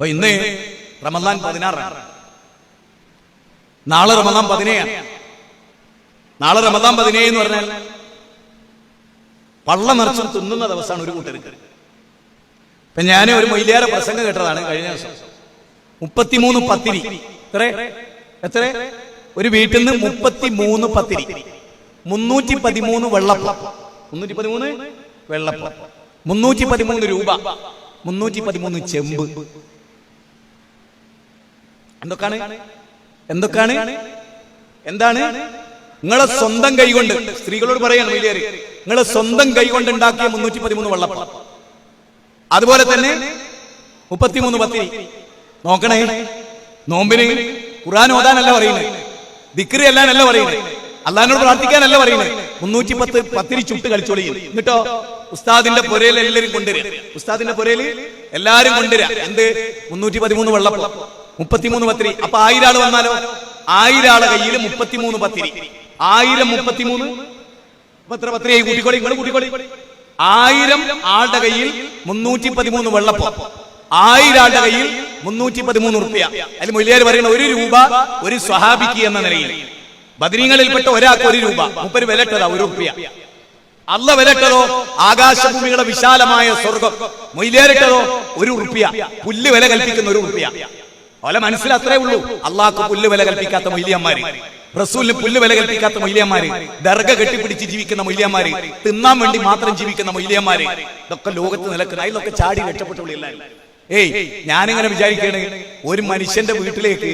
അപ്പൊ ഇന്ന് റമദാൻ 16, നാളെ റമദാൻ 17. നാളെ റമദാൻ 17 എന്ന് പറഞ്ഞാൽ പള്ള നിറച്ചും തിന്നുന്ന ദിവസമാണ് ഒരു കൂട്ടർക്ക്. ഇപ്പൊ ഞാൻ ഒരു മൊയ്ലിയാരെ പ്രസംഗം കേട്ടതാണ് കഴിഞ്ഞ ദിവസം. 33 പത്തിരി. എത്ര? ഒരു വീട്ടിൽ നിന്ന് 33 പത്തിരി, 313 വെള്ളപ്പം, 313 വെള്ളപ്പം, 313 രൂപ, 313 ചെമ്പ്. എന്താണ് നിങ്ങളെ സ്വന്തം കൈകൊണ്ട്, സ്ത്രീകളോട് പറയാണ് വലിയവര്, നിങ്ങളെ സ്വന്തം കൈകൊണ്ട് ഉണ്ടാക്കിയ 313 വെള്ളപ്പം. അതുപോലെ തന്നെ 33 പത്തിരി. നോക്കണേ, നോമ്പിന് ഖുർആൻ ഓതാനല്ല പറയുന്നത്, ദിക്റ് ചെല്ലാനല്ല പറയുന്നത്, അള്ളാഹിനോട് പ്രാർത്ഥിക്കാനല്ല പറയുന്നത്. 310 പത്തിരി ചുട്ട് കളിച്ചോളിയും. എന്നിട്ടോ ഉസ്താദിന്റെ പുരയിൽ എല്ലാവരും കൊണ്ടുവരിക. ഉസ്താദിന്റെ പുരയിൽ എല്ലാരും കൊണ്ടുവരിക. എന്ത്? 313 വെള്ളപ്പം, 33 പത്തിരി. അപ്പൊ 1000 ആള് വന്നാലോ? 1000 ആളെ കയ്യിൽ 33 പത്തിരി. 1000 33 എത്ര പത്തിരിയായി? കൂട്ടിക്കോളി, നിങ്ങൾ കൂട്ടിക്കോളി. 1000 ആളുടെ കയ്യിൽ 313 വെള്ളപ്പം, 1000 ആളുടെ കയ്യിൽ 313 റുപ്യ. അതിൽ മൊയ്ലിയാർ പറയുന്ന 1 രൂപ ഒരു സ്വഹാബിക്ക് എന്ന നിലയിൽ. ബദരീങ്ങളിൽപ്പെട്ട ഒരാൾക്ക് 1 രൂപ, മുപ്പര് വിലട്ടതാ 1 റുപ്യ. അല്ല വിലട്ടതോ ആകാശഭൂമികളുടെ വിശാലമായ സ്വർഗം. മൊയ്ലിയാരിട്ടതോ 1 റുപ്യ. പുല്ല് വില കൽപ്പിക്കുന്ന 1 റുപ്യ. അവലെ മനസ്സിൽ അത്രേ ഉള്ളൂ. അള്ളാഹ്ക്ക് പുല്ല് വില കൽപ്പിക്കാത്ത മൊയ്ലിയന്മാര്, റസൂലിന് പുല്ല് വില കൽപ്പിക്കാത്ത മൊയ്ലിയന്മാര്, ദർഗ കെട്ടിപ്പിടിച്ച് ജീവിക്കുന്ന മൊയ്ലിയന്മാര്, തിന്നാൻ വേണ്ടി മാത്രം ജീവിക്കുന്ന മൊയ്ലിയന്മാര്, ഇതൊക്കെ ലോകത്ത് നിലക്കുന്ന. അതിലൊക്കെ ചാടി രക്ഷപ്പെട്ടുള്ള. ഞാനിങ്ങനെ വിചാരിക്കുകയാണ്, ഒരു മനുഷ്യന്റെ വീട്ടിലേക്ക്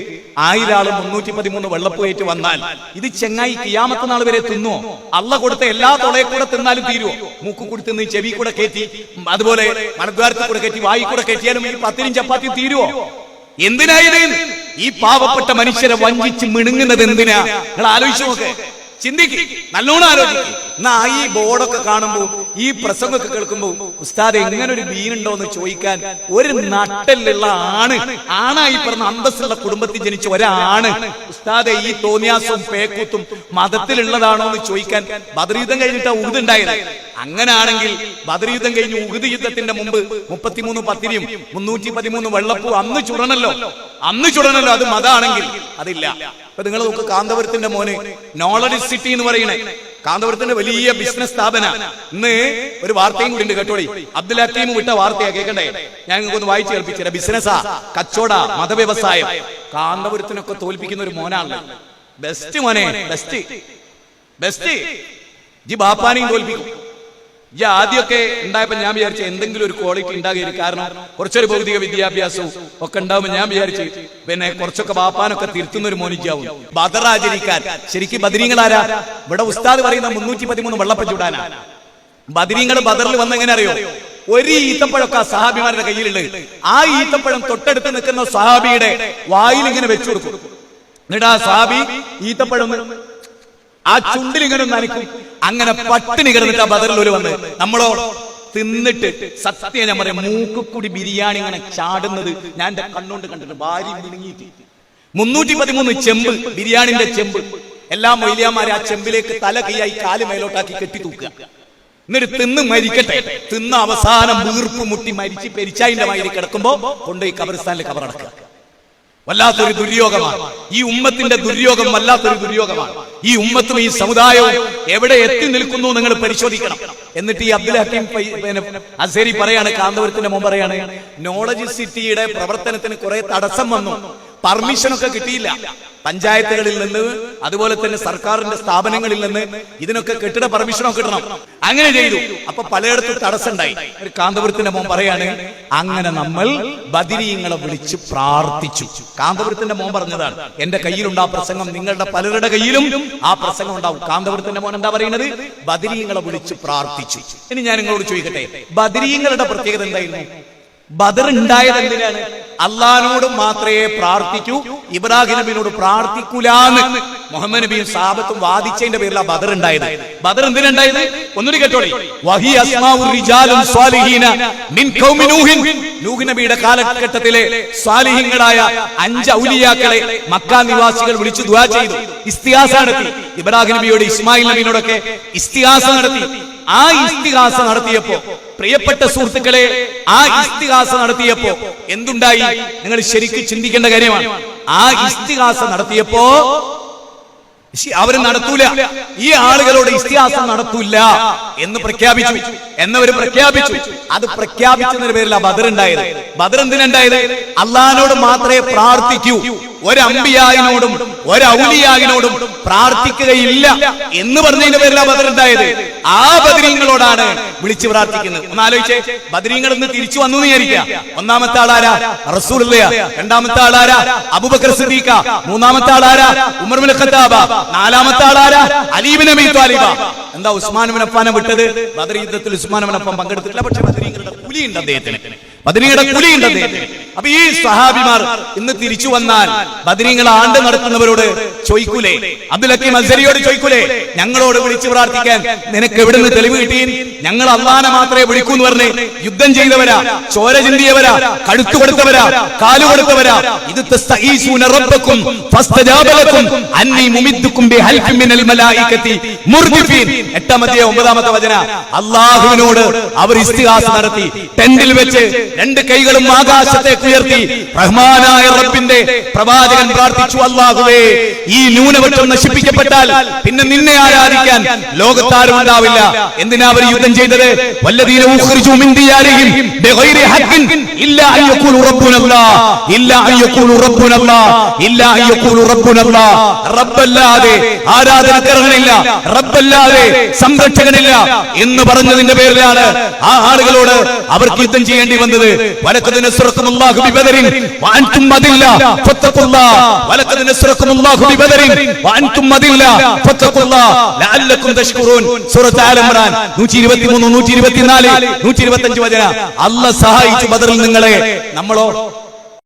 1000 ആള് 313 വെള്ളപ്പുകയറ്റ് വന്നാൽ ഇത് ചെങ്ങായി കിയാമത്ത് നാൾ വരെ തിന്നോ? അള്ള കൊടുത്ത എല്ലാ തൊളയെ കൂടെ തിന്നാലും തീരുവോ? മൂക്ക് കൂടി തിന്ന്, ചെവി കൂടെ കയറ്റി, അതുപോലെ മലദ്വാരത്തിൽ കൂടെ കയറ്റി, വായി കൂടെ കയറ്റിയാലും ഈ പത്തിനും ചപ്പാത്തിയും തീരുവോ? എന്തിനായത്? ഈ പാവപ്പെട്ട മനുഷ്യരെ വഞ്ചിച്ച് മിണുങ്ങുന്നത് എന്തിനാ? നിങ്ങൾ ആലോചിച്ചു നോക്ക്, ചിന്തിക്ക്, നല്ലോണം ആലോചിക്കും. എന്നാ ഈ ബോർഡൊക്കെ കാണുമ്പോ, ഈ പ്രസംഗമൊക്കെ കേൾക്കുമ്പോ, ഉസ്താദ് എങ്ങനെ ഒരു ദീനുണ്ടോ എന്ന് ചോദിക്കാൻ ഒരു നട്ടലുള്ള ആണായി പറഞ്ഞ അന്തസ്സുള്ള കുടുംബത്തിൽ ജനിച്ച ഒരാണ് ഉസ്താദെ ഈ തോന്നിയാസവും പേക്കൂത്തും മതത്തിലുള്ളതാണോ എന്ന് ചോദിക്കാൻ ബദർ യുദ്ധം കഴിഞ്ഞിട്ടാ ഉഹുദ് ഉണ്ടായത്. അങ്ങനാണെങ്കിൽ ബദർ യുദ്ധം കഴിഞ്ഞ് ഉഹുദ് യുദ്ധത്തിന്റെ മുമ്പ് 33 പത്തിരിയും 313 വെള്ളപ്പൂ അന്ന് ചുടണല്ലോ. അത് മതാണെങ്കിൽ അതില്ല. അപ്പൊ നിങ്ങൾ നോക്ക്, കാന്തപുരത്തിന്റെ മോന് നോളജ് സിറ്റി എന്ന് പറയണേ, കാന്തപുരത്തിന്റെ വലിയ ബിസിനസ് സ്ഥാപന. ഇന്ന് ഒരു വാർത്തയും കൂടി ഉണ്ട്, കേട്ടോളി. അബ്ദുൽ ഹക്കീം വിട്ട വാർത്തയാ, കേൾക്കണ്ടേ? ഞാൻ നിങ്ങൾക്കൊന്ന് വായിച്ചു കേൾപ്പിച്ചില്ല. ബിസിനസ്സാ, കച്ചവട, മതവ്യവസായം. കാന്തപുരത്തിനൊക്കെ തോൽപ്പിക്കുന്ന ഒരു മോനാണ്. ബെസ്റ്റ് മോനെ, ബെസ്റ്റ്. ജി ബാപ്പാനെയും തോൽപ്പിക്കും. ഈ ആദ്യമൊക്കെ ഉണ്ടായപ്പോ ഞാൻ വിചാരിച്ചു എന്തെങ്കിലും ഒരു ക്വാളിറ്റി ഉണ്ടാകുകയും, കാരണം കുറച്ചൊരു ഭൗതിക വിദ്യാഭ്യാസവും ഒക്കെ ഉണ്ടാവുമ്പോൾ ഞാൻ വിചാരിച്ചു പിന്നെ കുറച്ചൊക്കെ ബാപ്പാനൊക്കെ തിരുത്തുന്ന ഒരു മോനിജാവും. ബദർ ആചരിക്കാൻ ശരിക്കും ബദരീങ്ങളാരാ? ഇവിടെ ഉസ്താദ് പറയുന്ന 313 വെള്ളപ്പം ചൂടാനാ. ബദരീങ്ങൾ ബദറിൽ വന്ന എങ്ങനെ അറിയോ? ഒരു ഈത്തപ്പഴമൊക്കെ സഹാബിമാരുടെ കയ്യിലുള്ളത്. ആ ഈത്തപ്പഴം തൊട്ടടുത്ത് നിൽക്കുന്ന സഹാബിയുടെ വായിൽ ഇങ്ങനെ വെച്ചു കൊടുക്കും. എന്നിട്ട് ആ സഹാബി ഈത്തപ്പഴം ആ ചുണ്ടിലിങ്ങനെ നനയ്ക്കും. അങ്ങനെ പട്ടിണി കിടന്നിട്ട് ആ ബദറിൽ ഒരു വന്ന് നമ്മളോ തിന്നിട്ട്, സത്യം ഞാൻ പറയാം, മൂക്കുകൂടി ബിരിയാണി ഇങ്ങനെ ചാടുന്നത് ഞാൻ എന്റെ കണ്ണുകൊണ്ട് കണ്ടിട്ട്. ഭാര്യ മിണുങ്ങിയിട്ട് 313 ചെമ്പ്, ബിരിയാണിന്റെ ചെമ്പ്. എല്ലാ മൊയ്ലിയാമാരെ ആ ചെമ്പിലേക്ക് തല കൈയായി കാല് മേലോട്ടാക്കി കെട്ടി തൂക്കുക. എന്നിട്ട് തിന്ന് മരിക്കട്ടെ. തിന്ന അവസാനം വീർപ്പ് മുട്ടി മരിച്ച് പെരിച്ചായിന്റെ മയില് കിടക്കുമ്പോ കൊണ്ടുപോയി ഖബറിസ്ഥാനിൽ ഖബറടക്കുക. വല്ലാത്തൊരു ദുര്യോഗമാണ് ഈ ഉമ്മത്തിന്റെ ദുര്യോഗം. വല്ലാത്തൊരു ദുര്യോഗമാണ് ഈ ഉമ്മത്തും ഈ സമുദായവും എവിടെ എത്തി നിൽക്കുന്നു നിങ്ങൾ പരിശോധിക്കണം. എന്നിട്ട് ഈ അബ്ദുൽ ഹക്കീം അസേരി പറയാണ്, കാന്തപുരത്തിന്റെ മുമ്പ് പറയാണ്, നോളജ് സിറ്റിയുടെ പ്രവർത്തനത്തിന് കുറെ തടസ്സം വന്നു. പെർമിഷനൊക്കെ കിട്ടിയില്ല പഞ്ചായത്തുകളിൽ നിന്ന്, അതുപോലെ തന്നെ സർക്കാരിന്റെ സ്ഥാപനങ്ങളിൽ നിന്ന്. ഇതിനൊക്കെ കെട്ടിട പെർമിഷനൊക്കെ കിട്ടണം. അങ്ങനെ ചെയ്തു. അപ്പൊ പലയിടത്തും തടസ്സം ഉണ്ടായി. ഒരു കാന്തപുരത്തിന്റെ മോൻ പറയാണ്, അങ്ങനെ നമ്മൾ ബദരീങ്ങളെ വിളിച്ച് പ്രാർത്ഥിച്ചു. കാന്തപുരത്തിന്റെ മോൻ പറഞ്ഞതാണ്. എന്റെ കയ്യിലുണ്ട് ആ പ്രസംഗം, നിങ്ങളുടെ പലരുടെ കയ്യിലും ആ പ്രസംഗം ഉണ്ടാവും. കാന്തപുരത്തിന്റെ മോൻ എന്താ പറയുന്നത്? ബദരീങ്ങളെ വിളിച്ച് പ്രാർത്ഥിച്ചു. ഇനി ഞാൻ നിങ്ങളോട് ചോദിക്കട്ടെ, ബദരീങ്ങളുടെ പ്രത്യേകത എന്തായിരുന്നു? ബദർ ഉണ്ടായത് എന്തിനാണ്? അള്ളാഹിനോട് മാത്രമേ പ്രാർത്ഥിക്കൂ, ഇബ്രാഹിം നബിയോട് പ്രാർത്ഥിക്കൂലാന്ന് മുഹമ്മദ് നബിയും സഹാബത്തും വാദിച്ചതിന്റെ പേരിലാണ് ബദർ ഉണ്ടായത്. ബദർ എന്തിനുണ്ടായത്? ഒന്നുകൂടി കേട്ടോളി. വഹി അസ്മാഉർ റിജാലുൻ സ്വാലിഹീന മിൻ ഖൗമി നൂഹിൻ. നൂഹ് നബിയുടെ കാലഘട്ടത്തിലെ സ്വാലിഹീങ്ങളായ 5 ഔലിയാക്കളെ മക്ക നിവാസികൾ വിളിച്ചു ദുആ ചെയ്തു, ഇസ്തിഗാസ നടത്തി. ഇബ്രാഹിം നബിയോട്, ഇസ്മായിൽ നബിയോടൊക്കെ ഇസ്തിഗാസ നടത്തി. ആ ഇസ്തിഗാസ നടത്തിയപ്പോ പ്രിയപ്പെട്ട സുഹൃത്തുക്കളെ, ആ ഇസ്തിഗാസ നടത്തിയപ്പോ എന്തുണ്ടായി? നിങ്ങൾ ശരിക്കും ചിന്തിക്കേണ്ട കാര്യമാണ്. ആ ഇസ്തിഗാസ നടത്തിയപ്പോ അവര് നടത്തൂല, ഈ ആളുകളോട് ഇസ്തിഹാസം നടത്തൂല എന്ന് പ്രഖ്യാപിച്ചു. എന്നവര് പ്രഖ്യാപിച്ചു. അത് പ്രഖ്യാപിച്ചതിന്റെ പേരിലാണ് ബദർ ഉണ്ടായത്. ബദർ എന്തിനുണ്ടായത്? അള്ളാഹിനോട് മാത്രമേ പ്രാർത്ഥിക്കൂ, ഒരമ്പിയായിനോടും ഒരൗലിയായിനോടും പ്രാർത്ഥിക്കുകയില്ല എന്ന് പറഞ്ഞതിന്റെ പേരിലാണ് ബദർ ഉണ്ടായത്. ആ ബദരീങ്ങളോടാണ് വിളിച്ചു പ്രാർത്ഥിക്കുന്നത്. ഒന്ന് ആലോചിച്ചേ, ബദരീങ്ങൾ ഇന്ന് തിരിച്ചു വന്നു വിചാരിക്കുക. ഒന്നാമത്തെ ആളാരാ? റസൂലുള്ളാഹി. രണ്ടാമത്തെ ആളാരാ? അബൂബക്കർ സിദ്ദീഖ. മൂന്നാമത്തെ ആളാരാ? ഉമർ ഇബ്നു ഖത്താബ. നാലാമത്തെ ആളാരാ? അലി ഇബ്നു അബീ ത്വാലിബ. എന്താ ഉസ്മാൻ ഇബ്നു അഫ്ഫാനെ വിട്ടത്? ബദർ യുദ്ധത്തിൽ ഉസ്മാൻ ഇബ്നു അഫ്ഫാൻ പങ്കെടുത്തിട്ടില്ല. പക്ഷേ ബദരീങ്ങളുടെ കുലിയുണ്ട് അദ്ദേഹത്തിന്, ബദരീങ്ങളുടെ കുലിയുണ്ട് അദ്ദേഹത്തിന്. അപ്പൊ ഈ സഹാബിമാർ ഇന്ന് തിരിച്ചു വന്നാൽ ബദരീങ്ങൾ ആണ്ട് നടത്തുന്നവരോട് ചോദിക്കൂലേ? അബ്ദുൽ ഹക്കീം അസ്സരിയോട് ചോദിക്കൂലേ, ഞങ്ങളോട് വിളിച്ചു പ്രാർത്ഥിക്കാൻ നിനക്ക് എവിടെ നിന്ന് തെളിവ് കിട്ടി? ഞങ്ങൾ അള്ളാനെ മാത്രമേ വിളിക്കൂ എന്ന് പറഞ്ഞ് യുദ്ധം ചെയ്തവരാ, ചോര ചിന്തിയവരാ, കഴുത്തു കൊടുത്തവരാ, കാലു കൊടുത്തവരാ. ഇത് തസ്തഈസൂന റബ്ബക്കും ഫസ്തജാബ ലക്കും അന്നി മുമിദ്ദുക്കും ബിഹൽഫിൻ മിനൽ മലായികതി മുർദിഫീൻ. 8-ാമത്തെ 9-ാമത്തെ വചന. അല്ലാഹുവിനോട് അവർ ഇസ്തിഗാസ നടത്തി. ടെന്റിൽ വെച്ച് രണ്ട് കൈകളും ആകാശത്തേക്ക് ഉയർത്തി റഹ്മാനായ റബ്ബിന്റെ പ്രവാചകൻ പ്രാർത്ഥിച്ചു, അല്ലാഹുവേ, ഈ ന്യൂനപക്ഷം നശിപ്പിക്കപ്പെട്ടാൽ പിന്നെ നിന്നെ ആരാധിക്കാൻ ലോകത്താരും ഉണ്ടാവില്ല. എന്തിനാ അവർ യുദ്ധം ചെയ്തത്? വല്ലദീന ഉഖ്രിജൂ മിൻ ദിയാരിഹിം ബിഗൈരി ഹഖ്ഖിൻ ഇല്ലാ അൻ യഖൂലു റബ്ബുനല്ലാഹ് ഇല്ലാ അൻ യഖൂലു റബ്ബുനല്ലാഹ് ഇല്ലാ അൻ യഖൂലു റബ്ബുനല്ലാഹ്. റബ്ബല്ലാതെ ആരാധനക്കർഹനില്ല, റബ്ബല്ലാതെ സംരക്ഷകനില്ല എന്ന് പറഞ്ഞതിന്റെ പേരിലാണ് ആ ആളുകളോട് അവർക്ക് യുദ്ധം ചെയ്യേണ്ടി വന്നത്. വലഖദ് നസ്റക്കുമുല്ലാഹു ബിബദരിൻ വഅൻതും അദില്ല ഫത്തഖുല്ലാഹ് വലഖദ് നസ്റക്കുമുല്ലാഹു ബിബദരിൻ വഅൻതും അദില്ല ഫത്തഖുല്ലാഹ് ലഅല്ലകും തഷ്കുറൂൻ. സൂറത്ത് ആൽ ഇംറാൻ 123, 124, 125 വചന. അല്ലാഹ് സഹായിച്ചു ബദറിൽ നിങ്ങളെ. നമ്മളോ